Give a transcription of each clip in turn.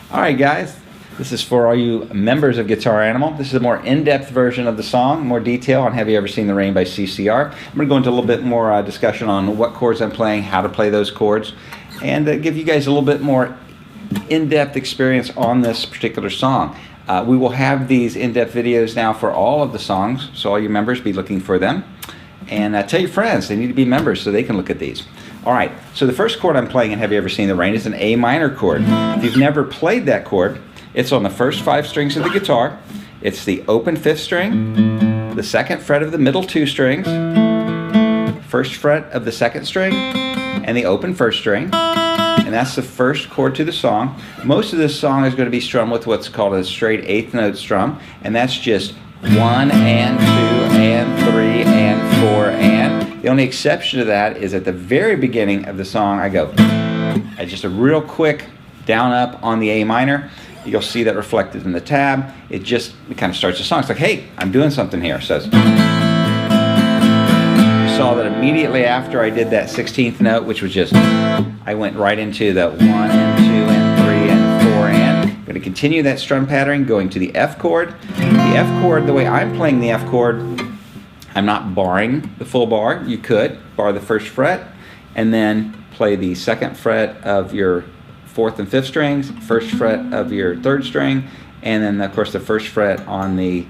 Alright guys, this is for all you members of Guitar Animal. This is a more in-depth version of the song, more detail on Have You Ever Seen the Rain by CCR. I'm going to go into a little bit more discussion on what chords I'm playing, how to play those chords, and give you guys a little bit more in-depth experience on this particular song. We will have these in-depth videos now for all of the songs, so all you members be looking for them. And tell your friends, they need to be members so they can look at these. Alright, so the first chord I'm playing in Have You Ever Seen the Rain is an A minor chord. If you've never played that chord, it's on the first 5 strings of the guitar. It's the open 5th string, the 2nd fret of the middle 2 strings, 1st fret of the 2nd string, and the open 1st string. And that's the first chord to the song. Most of this song is going to be strummed with what's called a straight 8th note strum, and that's just 1 and 2 and 3 and 4 and. The only exception to that is at the very beginning of the song I go just a real quick down up on the A minor. You'll see that reflected in the tab. It kind of starts the song. It's like, hey, I'm doing something here. It says, you saw that immediately after I did that 16th note, which was just, I went right into the 1 and 2 and 3 and 4 and. I'm going to continue that strum pattern going to the F chord. The F chord, the way I'm playing the F chord, I'm not barring the full bar. You could bar the 1st fret and then play the 2nd fret of your 4th and 5th strings, 1st fret of your 3rd string, and then of course the 1st fret on the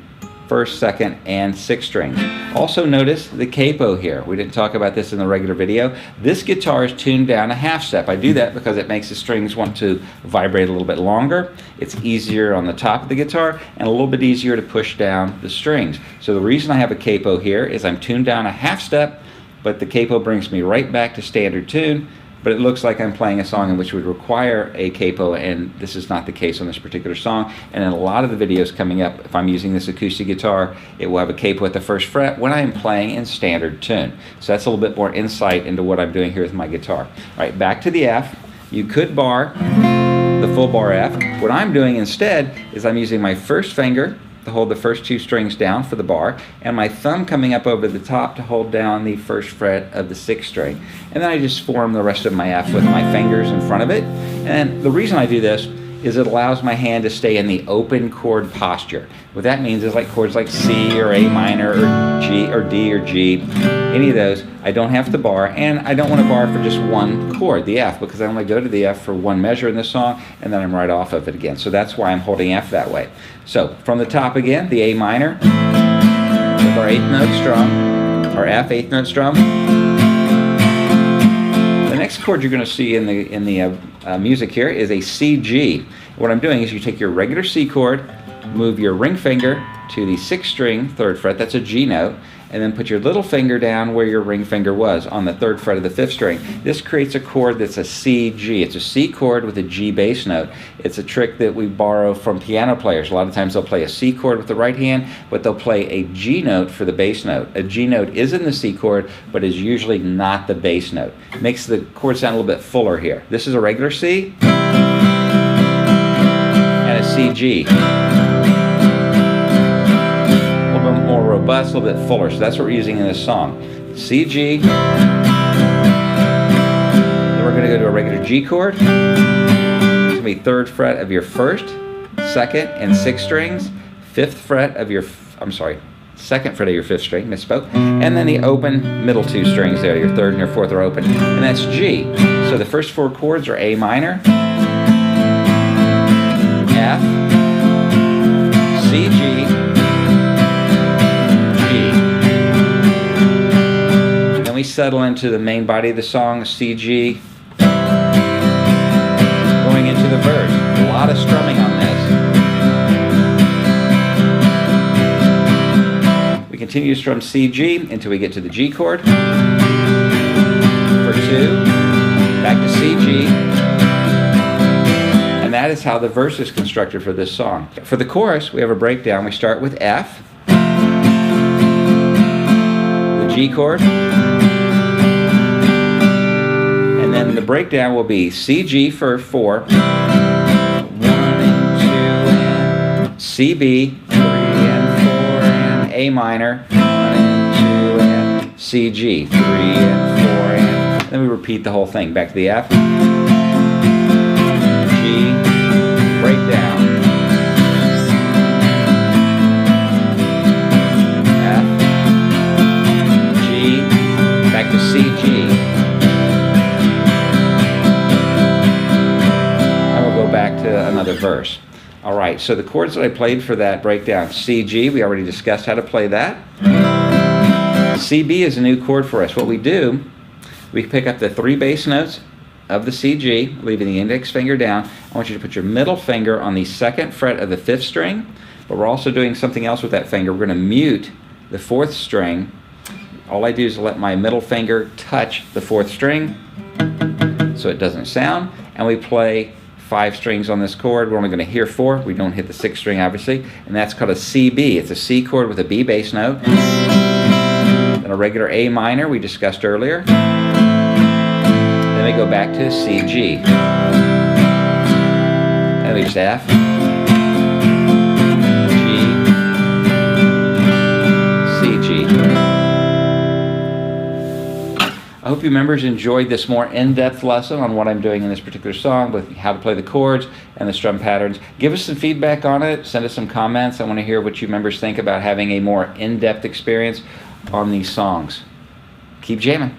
1st, 2nd, and 6th strings. Also notice the capo here. We didn't talk about this in the regular video. This guitar is tuned down a half step. I do that because it makes the strings want to vibrate a little bit longer. It's easier on the top of the guitar and a little bit easier to push down the strings. So the reason I have a capo here is I'm tuned down a half step, but the capo brings me right back to standard tune. But it looks like I'm playing a song in which would require a capo, and this is not the case on this particular song. And in a lot of the videos coming up, if I'm using this acoustic guitar, it will have a capo at the 1st fret when I am playing in standard tune. So that's a little bit more insight into what I'm doing here with my guitar. All right, back to the F. You could bar the full bar F. What I'm doing instead is I'm using my 1st finger to hold the first 2 strings down for the bar, and my thumb coming up over the top to hold down the 1st fret of the 6th string. And then I just form the rest of my F with my fingers in front of it. And the reason I do this is it allows my hand to stay in the open chord posture. What that means is like chords like C or A minor or G or D or G, any of those, I don't have to bar, and I don't want to bar for just one chord, the F, because I only go to the F for one measure in this song, and then I'm right off of it again. So that's why I'm holding F that way. So from the top again, the A minor with our 8th note strum, our F 8th note strum. The next chord you're going to see in the music here is a C G. What I'm doing is you take your regular C chord, move your ring finger to the 6th string, 3rd fret, that's a G note, and then put your little finger down where your ring finger was on the 3rd fret of the 5th string. This creates a chord that's a C G. It's a C chord with a G bass note. It's a trick that we borrow from piano players. A lot of times they'll play a C chord with the right hand, but they'll play a G note for the bass note. A G note is in the C chord, but is usually not the bass note. It makes the chord sound a little bit fuller here. This is a regular C and a C G. More robust, a little bit fuller. So that's what we're using in this song. C, G. Then we're going to go to a regular G chord. It's going to be 3rd fret of your 1st, 2nd, and 6th strings. 5th fret of your, 2nd fret of your 5th string, misspoke. And then the open middle 2 strings there. Your 3rd and your 4th are open. And that's G. So the first 4 chords are A minor, F, C, G, we settle into the main body of the song, C, G, going into the verse. A lot of strumming on this. We continue to strum C, G until we get to the G chord. For 2, back to C, G. And that is how the verse is constructed for this song. For the chorus, we have a breakdown. We start with F, the G chord, and then the breakdown will be C, G for 4, 1 and 2 and C, B, 3 and 4 and A minor, 1 and 2 and C, G, 3 and 4 and, then we repeat the whole thing. Back to the F, G, break back to C, G. And we'll go back to another verse. All right, so the chords that I played for that breakdown, C, G, we already discussed how to play that. CB is a new chord for us. What we do, we pick up the 3 bass notes of the C, G, leaving the index finger down. I want you to put your middle finger on the 2nd fret of the 5th string, but we're also doing something else with that finger. We're going to mute the 4th string. All I do is let my middle finger touch the 4th string so it doesn't sound, and we play 5 strings on this chord. We're only going to hear 4. We don't hit the 6th string, obviously, and that's called a CB. It's a C chord with a B bass note. Then a regular A minor we discussed earlier. Then we go back to C, G. And we just F, G, C, G. I hope you members enjoyed this more in-depth lesson on what I'm doing in this particular song, with how to play the chords and the strum patterns. Give us some feedback on it. Send us some comments. I want to hear what you members think about having a more in-depth experience on these songs. Keep jamming.